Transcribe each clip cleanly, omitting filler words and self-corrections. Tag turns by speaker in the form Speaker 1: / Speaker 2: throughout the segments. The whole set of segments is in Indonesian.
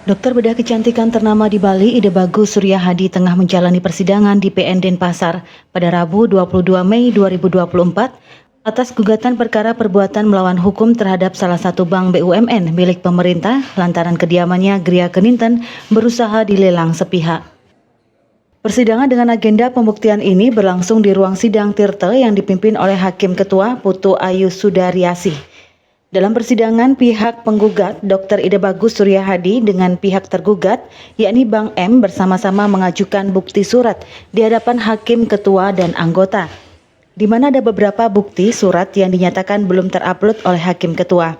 Speaker 1: Dokter bedah kecantikan ternama di Bali, Ide Bagus Surya Hadi tengah menjalani persidangan di PN Denpasar pada Rabu 22 Mei 2024 atas gugatan perkara perbuatan melawan hukum terhadap salah satu bank BUMN milik pemerintah lantaran kediamannya Gria Keninten berusaha dilelang sepihak. Persidangan dengan agenda pembuktian ini berlangsung di ruang sidang Tirte yang dipimpin oleh Hakim Ketua Putu Ayu Sudaryasih. Dalam persidangan, pihak penggugat Dr. Ide Bagus Surya Hadi dengan pihak tergugat, yakni Bank M bersama-sama mengajukan bukti surat di hadapan Hakim Ketua dan anggota, di mana ada beberapa bukti surat yang dinyatakan belum terupload oleh Hakim Ketua.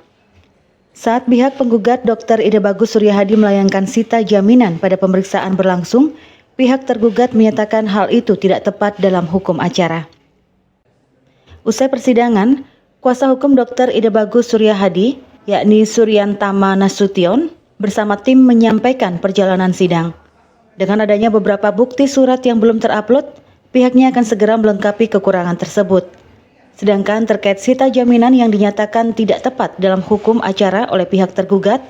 Speaker 1: Saat pihak penggugat Dr. Ide Bagus Surya Hadi melayangkan sita jaminan pada pemeriksaan berlangsung, pihak tergugat menyatakan hal itu tidak tepat dalam hukum acara. Usai persidangan, kuasa hukum Dr. Ide Bagus Surya Hadi, yakni Suryantama Nasution, bersama tim menyampaikan perjalanan sidang. Dengan adanya beberapa bukti surat yang belum terupload, pihaknya akan segera melengkapi kekurangan tersebut. Sedangkan terkait sita jaminan yang dinyatakan tidak tepat dalam hukum acara oleh pihak tergugat,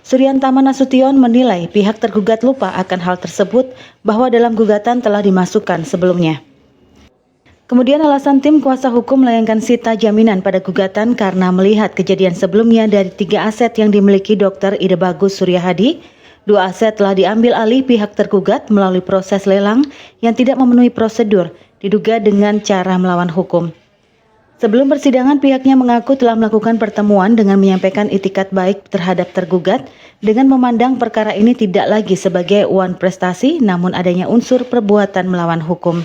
Speaker 1: Suryantama Nasution menilai pihak tergugat lupa akan hal tersebut bahwa dalam gugatan telah dimasukkan sebelumnya. Kemudian alasan tim kuasa hukum melayangkan sita jaminan pada gugatan karena melihat kejadian sebelumnya dari 3 aset yang dimiliki Dr. Ide Bagus Surya Hadi, 2 aset telah diambil alih pihak tergugat melalui proses lelang yang tidak memenuhi prosedur, diduga dengan cara melawan hukum. Sebelum persidangan, pihaknya mengaku telah melakukan pertemuan dengan menyampaikan itikat baik terhadap tergugat dengan memandang perkara ini tidak lagi sebagai uang prestasi namun adanya unsur perbuatan melawan hukum.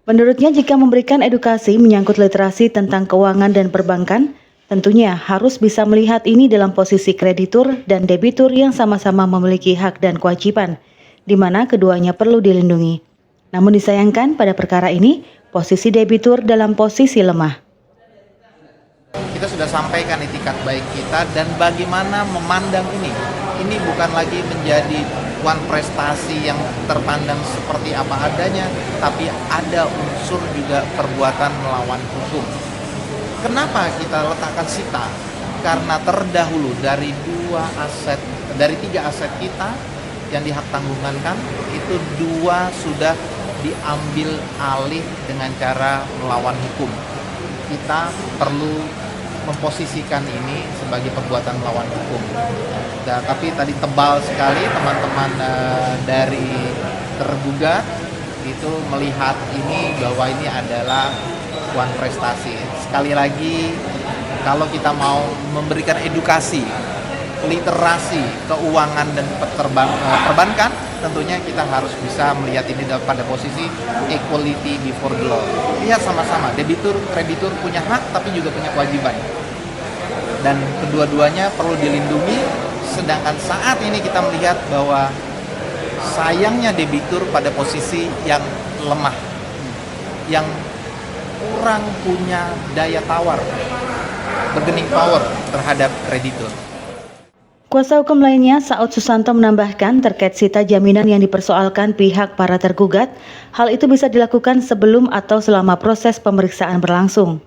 Speaker 1: Menurutnya, jika memberikan edukasi menyangkut literasi tentang keuangan dan perbankan, tentunya harus bisa melihat ini dalam posisi kreditur dan debitur yang sama-sama memiliki hak dan kewajiban, di mana keduanya perlu dilindungi. Namun disayangkan pada perkara ini, posisi debitur dalam posisi lemah.
Speaker 2: Kita sudah sampaikan itikat baik kita dan bagaimana memandang ini. Ini bukan lagi menjadi prestasi yang terpandang seperti apa adanya, tapi ada unsur juga perbuatan melawan hukum. Kenapa kita letakkan sita? Karena terdahulu dari 3 aset kita yang dihak tanggungankan, itu 2 sudah diambil alih dengan cara melawan hukum. Kita perlu memposisikan ini sebagai perbuatan melawan hukum. Tapi tadi tebal sekali teman-teman dari tergugat itu melihat ini bahwa ini adalah uang prestasi. Sekali lagi, kalau kita mau memberikan edukasi, literasi, keuangan dan perbankan, tentunya kita harus bisa melihat ini pada posisi equality before the law. Lihat sama-sama, debitur, kreditur punya hak tapi juga punya kewajiban. Dan kedua-duanya perlu dilindungi, sedangkan saat ini kita melihat bahwa sayangnya debitur pada posisi yang lemah, yang kurang punya daya tawar, bargaining power terhadap kreditur.
Speaker 1: Kuasa hukum lainnya, Saud Susanto, menambahkan terkait sita jaminan yang dipersoalkan pihak para tergugat, hal itu bisa dilakukan sebelum atau selama proses pemeriksaan berlangsung.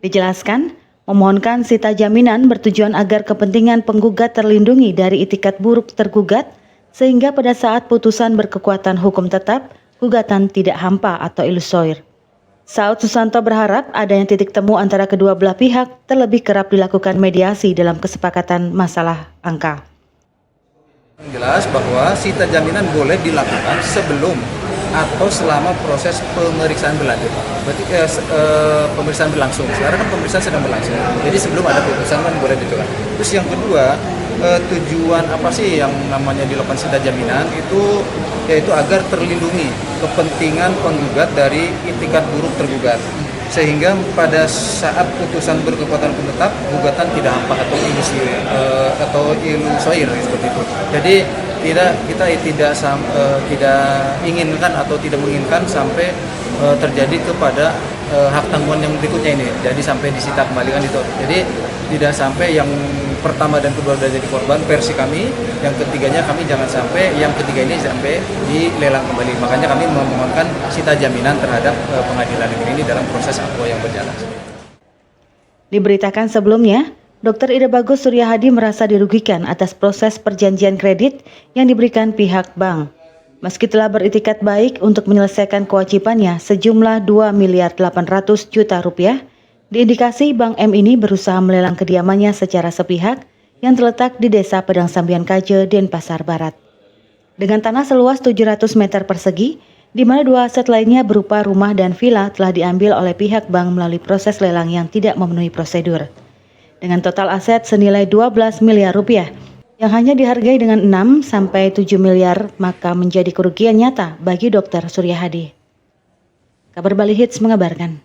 Speaker 1: Dijelaskan, memohonkan sita jaminan bertujuan agar kepentingan penggugat terlindungi dari itikat buruk tergugat, sehingga pada saat putusan berkekuatan hukum tetap, gugatan tidak hampa atau ilusoir. Saud Susanto berharap adanya titik temu antara kedua belah pihak, terlebih kerap dilakukan mediasi dalam kesepakatan masalah angka.
Speaker 3: Jelas bahwa sita jaminan boleh dilakukan sebelum atau selama proses pemeriksaan berlanjut. Berarti pemeriksaan berlangsung. Sekarang kan pemeriksaan sedang berlangsung. Jadi sebelum ada putusan kan boleh dilakukan. Terus yang kedua, tujuan apa sih yang namanya dilakukan sita jaminan itu, yaitu agar terlindungi kepentingan penggugat dari itikat buruk tergugat. Sehingga pada saat putusan berkekuatan hukum tetap, gugatan tidak hampa atau ilusoir seperti itu. Jadi kita tidak inginkan atau tidak menginginkan sampai terjadi kepada hak tanggungan yang berikutnya ini. Jadi sampai disita kembali kan itu. Jadi tidak sampai yang pertama dan kedua sudah jadi korban versi kami, yang ketiganya kami jangan sampai yang ketiga ini sampai dilelang kembali. Makanya kami memohonkan sita jaminan terhadap pengadilan negeri ini dalam proses aqua yang berjalan.
Speaker 1: Diberitakan sebelumnya, Dr. Ida Bagus Suryahadi merasa dirugikan atas proses perjanjian kredit yang diberikan pihak bank. Meski telah beritikat baik untuk menyelesaikan kewajibannya sejumlah 2.800 miliar rupiah, diindikasi Bank M ini berusaha melelang kediamannya secara sepihak yang terletak di Desa Pedang Sambian Kaje, Denpasar Barat. Dengan tanah seluas 700 meter persegi, di mana 2 aset lainnya berupa rumah dan villa telah diambil oleh pihak bank melalui proses lelang yang tidak memenuhi prosedur. Dengan total aset senilai 12 miliar rupiah, yang hanya dihargai dengan 6-7 miliar, maka menjadi kerugian nyata bagi Dr. Suryahadi. Kabar Bali Hits mengabarkan.